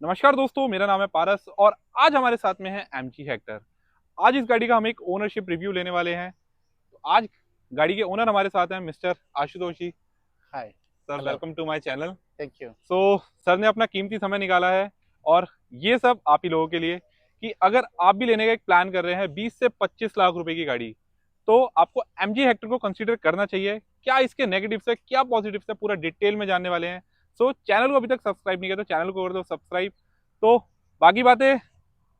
नमस्कार दोस्तों, मेरा नाम है पारस और आज हमारे साथ में है एमजी हेक्टर। आज इस गाड़ी का हम एक ओनरशिप रिव्यू लेने वाले हैं। तो आज गाड़ी के ओनर हमारे साथ हैं mister Ashutosh ji. Hi. Sir, hello. Welcome to my channel. Thank you. So sir ने अपना कीमती समय निकाला है और ये सब आप ही लोगों के लिए कि अगर आप भी लेने का एक प्लान कर रहे हैं 20 से 25 लाख रुपए की गाड़ी, तो आपको एमजी हेक्टर को कंसीडर करना चाहिए। क्या इसके नेगेटिव्स है, क्या पॉजिटिव्स है, पूरा डिटेल में जानने वाले हैं। सो चैनल को अभी तक सब्सक्राइब नहीं किया तो चैनल को कर दो सब्सक्राइब। तो बाकी बातें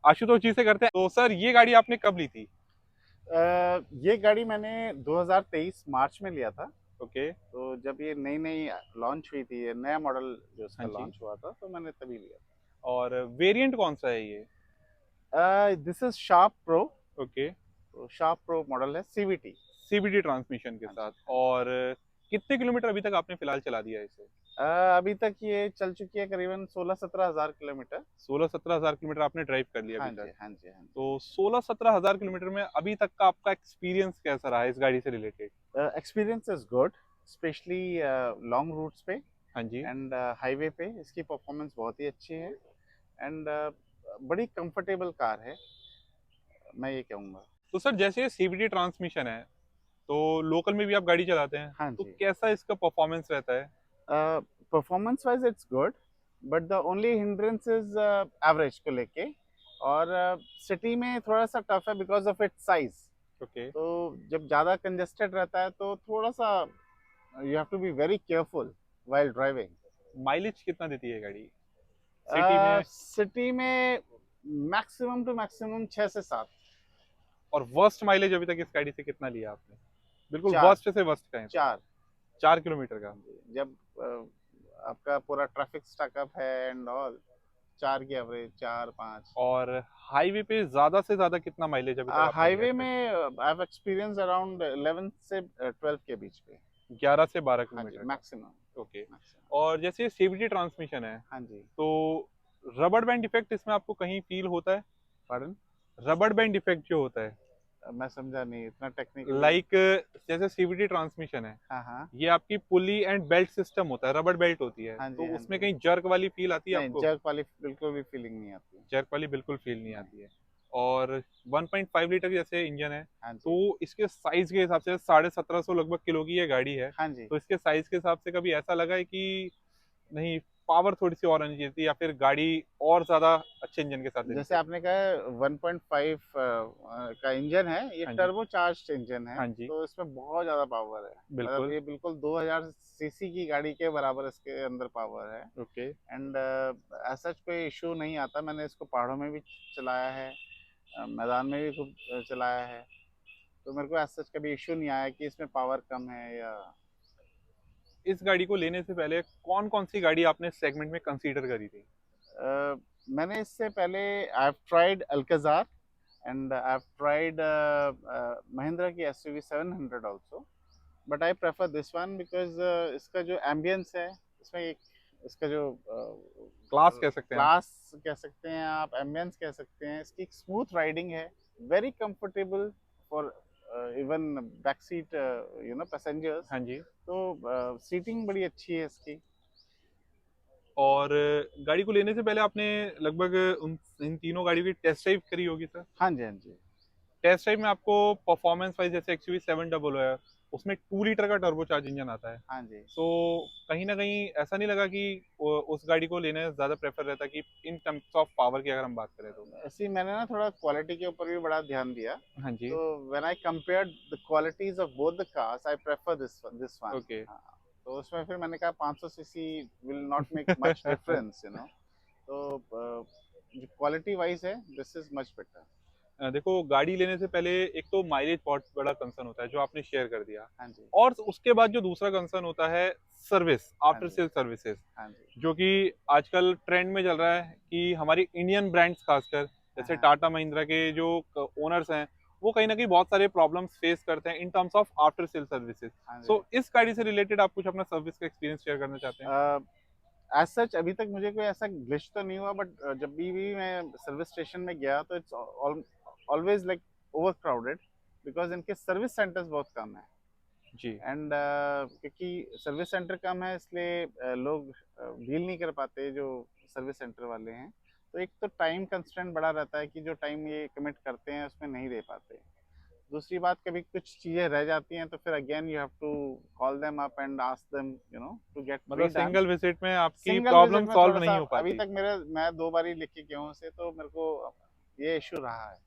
आशुतोष जी से करते हैं। तो सर, ये गाड़ी आपने कब ली थी? ये गाड़ी मैंने 2023 मार्च में लिया था। ओके। तो जब ये नई नई लॉन्च हुई थी, ये नया मॉडल जो हाँ इसका जी। लॉन्च हुआ था, तो मैंने तभी लिया और वेरिएंट कौन सा है ये? था। This is sharp pro. Okay. तो शार्प प्रो मॉडल है, सीवीटी। सीवीटी ट्रांसमिशन के हाँ साथ। जी, हाँ जी। और कितने किलोमीटर अभी तक आपने फिलहाल चला दिया इसे? अभी तक ये चल चुकी है करीबन 16-17 हज़ार किलोमीटर। 16-17 हजार किलोमीटर आपने ड्राइव कर लिया हाँ अभी तक। जी, हाँ जी, हाँ जी। तो 16-17 हजार किलोमीटर में अभी तक का आपका एक्सपीरियंस कैसा रहा है इस गाड़ी से related? Experience is good, specially long routes पे हाँ जी। एंड हाईवे पे इसकी परफॉर्मेंस बहुत ही अच्छी है। एंड बड़ी कंफर्टेबल कार है, मैं ये कहूँगा। तो सर, जैसे ये सीवीटी ट्रांसमिशन है, तो लोकल में भी आप गाड़ी चलाते हैं, हाँ तो जी। कैसा इसका परफॉर्मेंस रहता है? Performance wise it's good, but the only hindrance is average को लेके। और सिटी में थोड़ा सा टफ है because of its size. Okay. तो जब ज़्यादा कंजेस्टेड रहता है तो थोड़ा सा you have to be very careful while driving. Mileage कितना देती है गाड़ी सिटी में? सिटी में मैक्सिमम टू मैक्सिमम 6 से 7। और वर्स्ट माइलेज अभी तक इस गाड़ी से कितना लिया आपने? बिल्कुल चार। वर्स्ट से वर्स्ट कहें तो? चार। 4 किलोमीटर का? जब आपका पूरा ट्रैफिक स्टकअप है एंड ऑल, 4 की एवरेज, 4-5। और हाईवे पे ज्यादा से ज्यादा कितना माइलेज अभी तक आपने लिया हाईवे है? में आई हैव एक्सपीरियंस अराउंड 11 से 12 के बीच पे। 11 से 12 हाँ जी, किलोमीटर का? मैक्सिमम। ओके। मैक्सिमम। और जैसे ये सीवीटी ट्रांसमिशन है, हाँ जी। तो रबड़ बैंड इफेक्ट इसमें आपको कहीं फील होता है? पढ़न। रबड़ बैंड इफेक्ट जो होता है, मैं समझा नहीं इतना टेक्निकली। लाइक जैसे सीवीटी ट्रांसमिशन है, हाँ हाँ। ये आपकी पुली एंड बेल्ट सिस्टम होता है, रबड़ बेल्ट होती है, हाँ तो जी, हाँ उसमें जी। कहीं जर्क वाली फील आती है नहीं, आपको? जर्क वाली बिल्कुल भी फीलिंग नहीं आती। जर्क वाली बिल्कुल फील नहीं नहीं। आती है। और 1.5 लीटर जैसे इंजन है, हाँ तो जी, इसके साइज के हिसाब से 1750 लगभग किलो की ये गाड़ी है। हाँ जी। तो इसके साइज के हिसाब से कभी ऐसा लगा है कि नहीं, पावर थोड़ी सी और आनी चाहिए थी, या फिर गाड़ी और ज्यादा अच्छे इंजन के साथ लेनी जैसे चाहिए? आपने कहा 1.5 का इंजन है, ये हाँ जी। टर्बो चार्ज इंजन है, हाँ जी। तो इसमें बहुत ज़्यादा पावर है। मतलब बिल्कुल। ये बिल्कुल 2000 सीसी की गाड़ी के बराबर इसके अंदर पावर है। ओके। एंड ऐसा कोई इशू नहीं आता। मैंने इसको पहाड़ों में भी चलाया है, मैदान में भी खूब चलाया है। तो मेरे को ऐसा कभी इशू नहीं आया कि इसमें पावर कम है या। इस गाड़ी को लेने से पहले कौन कौन सी गाड़ी आपने सेगमेंट में कंसीडर करी थी? मैंने इससे पहले I have tried Alcazar and I have tried Mahindra की SUV 700 also. But I prefer this one because इसका जो एम्बियंस है, इसमें एक इसका जो क्लास कह सकते हैं आप? क्लास कह सकते हैं आप, एम्बियंस कह सकते हैं, इसकी स्मूथ राइडिंग है, very comfortable for even back seat passengers. हाँ जी। तो सीटिंग बड़ी अच्छी है इसकी। और गाड़ी को लेने से पहले आपने लगभग उन इन तीनों गाड़ियों की टेस्ट ड्राइव करी होगी सर? हाँ जी, हाँ जी। टेस्ट ड्राइव में आपको परफॉर्मेंस वाइज, जैसे एक्सयूवी 700 है, उसमें 2 लीटर का टर्बो चार्ज इंजन आता है, हाँ जी। तो कहीं ना कहीं ऐसा नहीं लगा कि उस गाड़ी को लेने ज़्यादा प्रेफर रहता कि इन टर्म्स ऑफ पावर की अगर हम बात करें तो? ऐसे मैंने ना थोड़ा क्वालिटी के ऊपर भी बड़ा ध्यान दिया। हाँ जी। तो when I compared the qualities of both the cars, I prefer this one. Okay. हाँ। तो उसमें फिर मैंने कहा 500 CC will not make much difference, you know. तो जो क्वालिटी वाइज है, दिस इज मच बेटर। देखो, गाड़ी लेने से पहले एक तो माइलेज बहुत बड़ा कंसर्न होता है जो आपने शेयर कर दिया। हाँ जी, और उसके बाद जो दूसरा कंसर्न होता है, सर्विस, हाँ आफ्टर जी, सेल सर्विसेज, हाँ जी। जो कि आजकल ट्रेंड में चल रहा है कि हमारी इंडियन ब्रांड्स खासकर हाँ जैसे हाँ, टाटा महिंद्रा के जो ओनर्स हैं, वो कहीं ना कहीं बहुत सारे प्रॉब्लम्स फेस करते हैं in terms of after sale services. हाँ जी। सो इस गाड़ी से रिलेटेड आप कुछ अपना सर्विस का एक्सपीरियंस शेयर करना चाहते हैं? एज सच अभी तक मुझे कोई ऐसा ग्लिच तो नहीं हुआ, बट जब भी मैं सर्विस स्टेशन में गया तो it's always like over crowded, because इनके सर्विस सेंटर्स बहुत कम है। जी। एंड क्योंकि सर्विस सेंटर कम है, इसलिए लोग डील नहीं कर पाते जो सर्विस सेंटर वाले हैं, तो एक तो टाइम कंस्ट्रेंट बड़ा रहता है कि जो टाइम ये कमिट करते हैं उसमें नहीं दे पाते। दूसरी बात, कभी कुछ चीज़ें रह जाती हैं तो फिर again you have to call them up and ask them to get मतलब रीडन। सिंगल विजिट में आपकी सिंगल विजिट प्रॉब्लम में सॉल्व थोड़ा सा नहीं हो अभी पाती। तक मैं 2 बार ही लेके गया हूँ उसे, तो मेरे को ये इशू रहा है।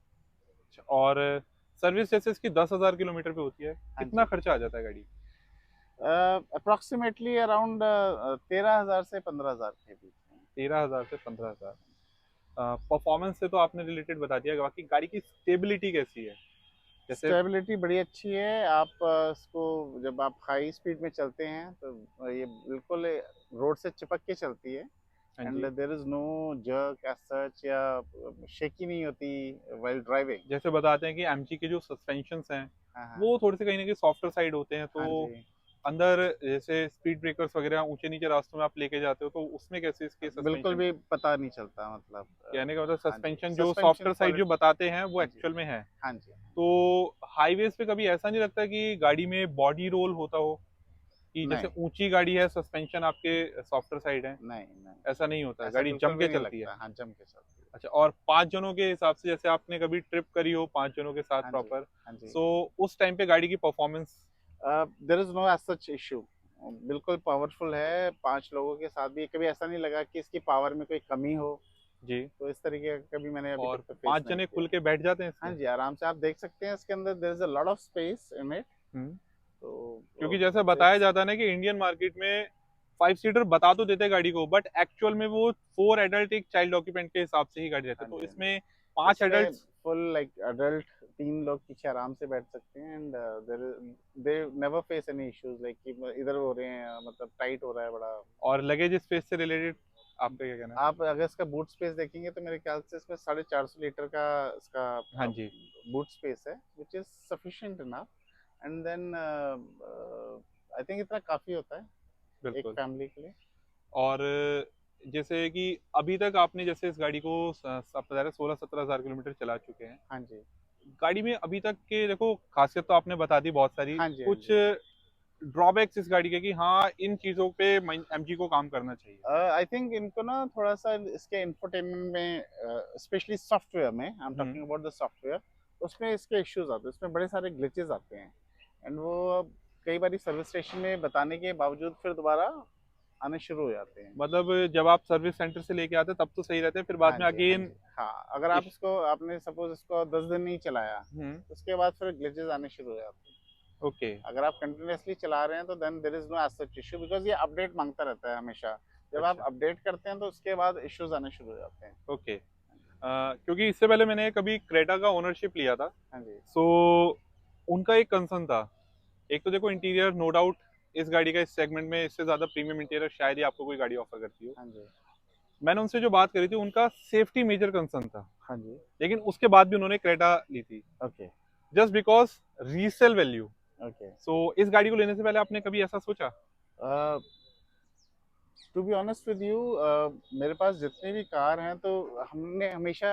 और सर्विस जैसे इसकी 10,000 किलोमीटर पे होती है, हाँ कितना जी। खर्चा आ जाता है गाड़ी? अप्रोक्सीमेटली अराउंड 13,000 से 15,000 के बीच में। 13,000 से 15,000। परफॉर्मेंस से तो आपने रिलेटेड बता दिया, बाकी गाड़ी की स्टेबिलिटी कैसी है? जैसे स्टेबिलिटी बड़ी अच्छी है। आप इसको जब आप हाई स्पीड में चलते हैं तो ये बिल्कुल रोड से चिपक के चलती है। हाँ एंड जी, there is no jerk as such, या शेकी नहीं होती व्हाइल ड्राइविंग। जैसे बताते हैं कि एमजी के जो सस्पेंशंस हैं हाँ हाँ। वो थोड़े से कहीं ना कहीं सॉफ्टर साइड होते हैं, तो हाँ जी। अंदर जैसे स्पीड ब्रेकर्स वगैरह ऊंचे नीचे रास्तों में आप लेके जाते हो, तो उसमें कैसे इसके बिल्कुल सस्पेंशन? भी पता नहीं चलता, मतलब कहने का मतलब हाँ जी, सस्पेंशन जो सस्पेंशन सॉफ्टर साइड जो क्वालिटी। बताते हैं वो हाँ जी। एक्चुअल में है। हाँ जी। तो हाईवेज पे कभी ऐसा नहीं लगता कि गाड़ी में बॉडी रोल होता हो, कि जैसे नहीं ऊंची गाड़ी है सस्पेंशन आपके सॉफ्टर साइड है? नहीं नहीं, ऐसा नहीं होता, ऐसा गाड़ी बिल्कुल जम भी के नहीं चलती है? लगता। हाँ, जम के चलती है। अच्छा, और 5 जनों के हिसाब से जैसे आपने कभी ट्रिप करी हो 5 जनों के साथ हाँ जी। प्रॉपर, हाँ जी। सो उस टाइम पे गाड़ी की performance? There is no as such issue. बिल्कुल पावरफुल है। 5 लोगों के साथ भी कभी ऐसा नहीं लगा कि इसकी पावर में कोई कमी हो। जी। तो इस तरीके का कभी मैंने अभी और तक तो फेस पांच नहीं जने किया। खुल के बैठ जाते हैं हाँ इसमें? जी, आराम से आप देख सकते हैं इसके अंदर there is a lot of space in it. Hmm. तो क्योंकि जैसे बताया इट्स जाता है ना कि इंडियन मार्केट में 5 सीटर बता तो देते हैं गाड़ी को, बट एक्चुअल में वो 4 एडल्ट एक चाइल्ड ऑक्यूपेंट के हिसाब से ही गाड़ी रहती हाँ है, तो जी। हाँ जी। इसमें 5 एडल्ट। इसमें फुल लाइक अडल्ट 3 लोग पीछे आराम से बैठ सकते हैं। And there they never face any issues like कि इधर हो रहे हैं, मतलब टाइट हो रहा है बड़ा। और लगेज स्पेस से रिलेटेड आपका क्या कहना है? आप अगर इसका बूट स्पेस देखेंगे तो मेरे ख्याल से इसमें 450 लीटर का इसका हाँ जी, बूट स्पेस है, which is sufficient enough. And then I think इतना काफी होता है एक बिल्कुल। फैमिली के लिए। और जैसे कि अभी तक आपने जैसे इस गाड़ी को आप बता रहे 16-17 हज़ार किलोमीटर चला चुके हैं, हाँ जी। गाड़ी में अभी तक के देखो खासियत तो आपने बता दी बहुत सारी, हाँ जी। हाँ कुछ जी। ड्रॉबैक्स इस गाड़ी के कि हाँ इन चीज़ों पे एमजी को काम करना चाहिए? आई थिंक इनको ना थोड़ा सा इसके इंफोटेनमेंट में, स्पेशली सॉफ्टवेयर में, I am hmm. Talking about the software, उसमें इसके इश्यूज आते हैं। उसमें बड़े सारे ग्लिचेस आते हैं। एंड वो कई बार सर्विस स्टेशन में बताने के बावजूद फिर दोबारा आने शुरू हो जाते हैं। मतलब जब आप सर्विस सेंटर से लेके आते हैं तब तो सही रहते हैं, फिर बाद हाँ में जी। हाँ अगेन। जी। हाँ, अगर आप इसको आपने सपोज इसको 10 दिन नहीं चलाया, हम्म। उसके बाद फिर ग्लिचेस आने शुरू हो जाते हैं। ओके। अगर आप कंटिन्यूअसली चला रहे हैं तो then there is no as such issue, because ये अपडेट मांगता रहता है हमेशा। जब आप अच्छा। अपडेट करते हैं तो उसके बाद इश्यूज आने शुरू हो जाते हैं। ओके। क्योंकि इससे पहले मैंने कभी क्रेटा का ओनरशिप लिया था, हाँ जी। सो उनका एक कंसर्न था। एक तो देखो इंटीरियर नो डाउट इस गाड़ी का इस सेगमेंट में इससे ज्यादा प्रीमियम इंटीरियर शायद ही आपको कोई गाड़ी ऑफर करती हो। हाँ जी। मैंने उनसे जो बात करी थी उनका सेफ्टी मेजर कंसर्न था, हाँ जी। लेकिन उसके बाद भी उन्होंने क्रेटा ली थी, okay. Just because resale value. Okay. So इस गाड़ी को लेने से पहले आपने कभी ऐसा सोचा? To be honest with you, मेरे पास जितनी भी कार हैं तो हमने हमेशा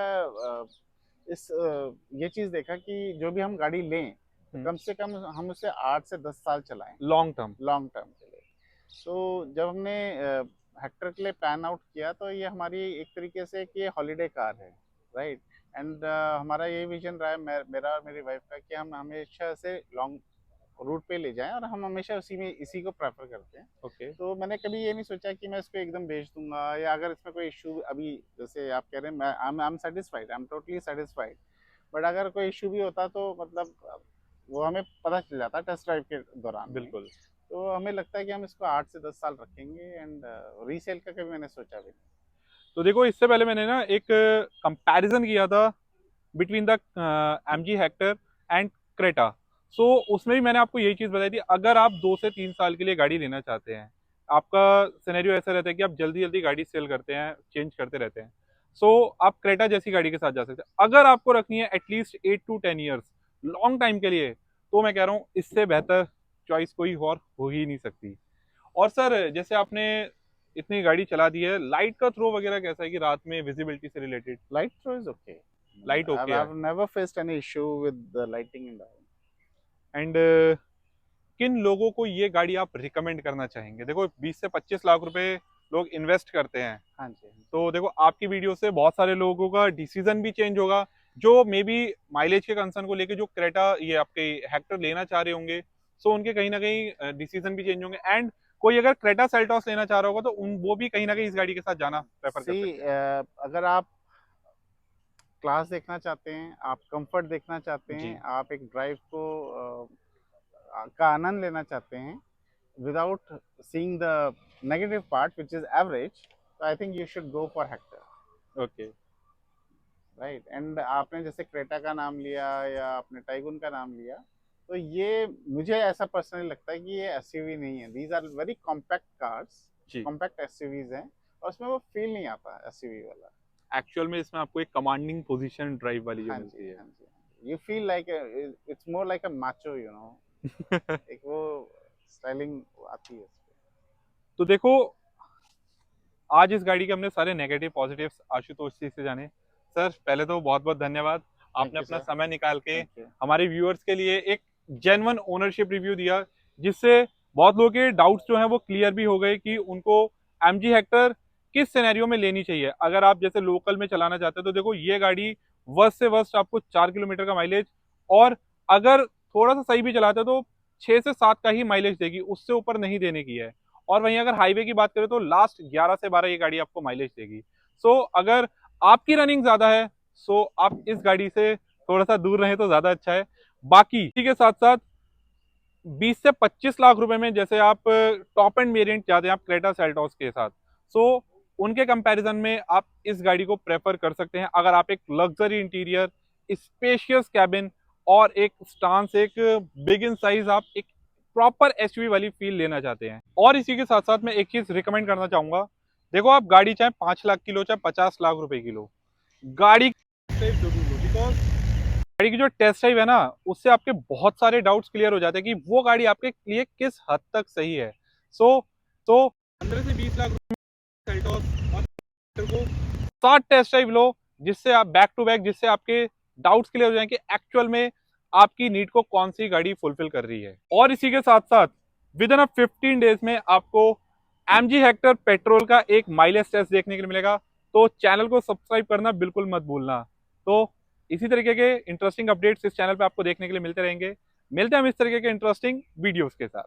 ये चीज़ देखा कि जो भी हम गाड़ी लें तो कम से कम हम उसे 8 से 10 साल चलाएं, लॉन्ग टर्म। लॉन्ग टर्म के लिए। तो जब हमने हेक्टर के लिए प्लान आउट किया तो ये हमारी एक तरीके से कि ये हॉलीडे कार है, राइट। एंड हमारा ये विजन रहा है मेरा और मेरी वाइफ का कि हम हमेशा से लॉन्ग रूट पे ले जाएं, और हम हमेशा इसी को प्रेफर करते हैं। ओके। तो मैंने कभी ये नहीं सोचा कि मैं इसको एकदम बेच दूंगा, या अगर इसमें कोई इशू अभी जैसे आप कह रहे हैं, मैं I am satisfied, I am totally satisfied. But अगर कोई इशू भी होता तो मतलब वो हमें पता चल जाता टेस्ट ड्राइव के दौरान में। बिल्कुल। तो हमें लगता है कि हम इसको 8 से 10 साल रखेंगे। एंड रीसेल का कभी मैंने सोचा भी नहीं। तो देखो इससे पहले मैंने ना एक कंपैरिजन किया था between the MG Hector and Creta. So उसमें भी मैंने आपको यही चीज़ बताई थी, अगर आप 2 से 3 साल के लिए गाड़ी लेना चाहते हैं, आपका सिनेरियो ऐसा रहता है कि आप जल्दी जल्दी गाड़ी सेल करते हैं, चेंज करते रहते हैं, सो आप क्रेटा जैसी गाड़ी के साथ जा सकते हैं। अगर आपको रखनी है at least 8 to 10 years long time के लिए, तो मैं कह रहा हूँ इससे बेहतर चॉइस कोई और हो ही नहीं सकती। और सर जैसे आपने इतनी गाड़ी चला दी है, लाइट का थ्रो वगैरह कैसा है कि रात में विजिबिलिटी से related? Light throw is okay. Light okay है। I've never faced any issue with the lighting in the and किन लोगों को ये गाड़ी आप रिकमेंड करना चाहेंगे? देखो 20 से 25 लाख रुपए लोग इन्वेस्ट करते हैं। हाँ जी। तो देखो आपकी वीडियो से बहुत सारे लोगों का डिसीजन भी चेंज होगा, जो मे बी माइलेज के कंसर्न को लेके जो क्रेटा ये आपके हेक्टर लेना चाह रहे होंगे, सो उनके कहीं ना कहीं डिसीजन भी चेंज होंगे। एंड कोई अगर क्रेटा सेल्टॉस लेना चाह रहा होगा तो वो भी कहीं ना कहीं इस गाड़ी के साथ जाना प्रेफर कर सी सकते हैं। अगर आप क्लास देखना चाहते हैं, आप कंफर्ट देखना चाहते जी। हैं, आप एक ड्राइव को का आनंद लेना चाहते हैं without seeing the negative part which is average, so I think you should go for Hector, okay. right? And आपने जैसे क्रेटा का नाम लिया या आपने टाइगुन का नाम लिया, तो ये मुझे ऐसा पर्सनली लगता है कि ये एसयूवी नहीं है। These are very compact cars, जी। कॉम्पैक्ट एसयूवीज हैं, और उसमें वो फील नहीं आता एसयूवी वाला। एक्चुअल में इसमें आपको एक कमांडिंग पोजीशन ड्राइव वाली जो हाँ मिलती जी, है। हाँ जी। You feel like it's more like a macho, you know, एक वो स्टाइलिंग आती है इसमें। तो देखो आज इस गाड़ी के हमने सारे नेगेटिव पॉजिटिव्स आशुतोष जी से जाने। सर पहले तो बहुत बहुत धन्यवाद, थैंक आपने यू अपना सर। समय निकाल के थैंक यू। हमारे व्यूअर्स के लिए एक जेन्युइन ओनरशिप रिव्यू दिया, जिससे बहुत लोगों के डाउट्स जो हैं वो क्लियर भी हो गए कि उनको एमजी हेक्टर किस सिनेरियो में लेनी चाहिए। अगर आप जैसे लोकल में चलाना चाहते हैं तो देखो ये गाड़ी वर्स्ट से वर्स्ट आपको 4 किलोमीटर का माइलेज, और अगर थोड़ा सा सही भी चलाते हो तो 6 से 7 का ही माइलेज देगी, उससे ऊपर नहीं देने की है। और वहीं अगर हाईवे की बात करें तो लास्ट 11 से 12 ये गाड़ी आपको माइलेज देगी। सो अगर आपकी रनिंग ज्यादा है, सो आप इस गाड़ी से थोड़ा सा दूर रहें तो ज्यादा अच्छा है। बाकी इसी के साथ साथ 20 से 25 लाख रुपए में जैसे आप टॉप एंड वेरिएंट चाहते हैं आप क्रेटा सेल्टॉस के साथ, सो उनके कंपैरिजन में आप इस गाड़ी को प्रेफर कर सकते हैं अगर आप एक लग्जरी इंटीरियर, स्पेशियस कैबिन और एक स्टांस, एक बिग इन साइज, आप एक प्रॉपर एसयूवी वाली फील लेना चाहते हैं। और इसी के साथ साथ मैं एक चीज रिकमेंड करना चाहूंगा, देखो आप गाड़ी चाहे 5 लाख की लो चाहे 50 लाख रुपए की लो, गाड़ी जरूर लो, बिकॉज गाड़ी की जो टेस्ट ड्राइव है ना, उससे आपके बहुत सारे डाउट्स क्लियर हो जाते हैं कि वो गाड़ी आपके लिए किस हद तक सही है। सो तो 15 से 20 लाख रुपए सेल्टॉस और को 7 टेस्ट ड्राइव लो, जिससे आप बैक टू बैक, जिससे आपके डाउट्स क्लियर हो जाएं कि एक्चुअल में आपकी नीड को कौन सी गाड़ी फुलफिल कर रही है। और इसी के साथ साथ विद इन 15 डेज में आपको एमजी हेक्टर पेट्रोल का एक माइलेज टेस्ट देखने के लिए मिलेगा। तो चैनल को सब्सक्राइब करना बिल्कुल मत भूलना। तो इसी तरीके के इंटरेस्टिंग अपडेट्स इस चैनल पे आपको देखने के लिए मिलते रहेंगे। मिलते हैं हम इस तरीके के इंटरेस्टिंग वीडियोस के साथ।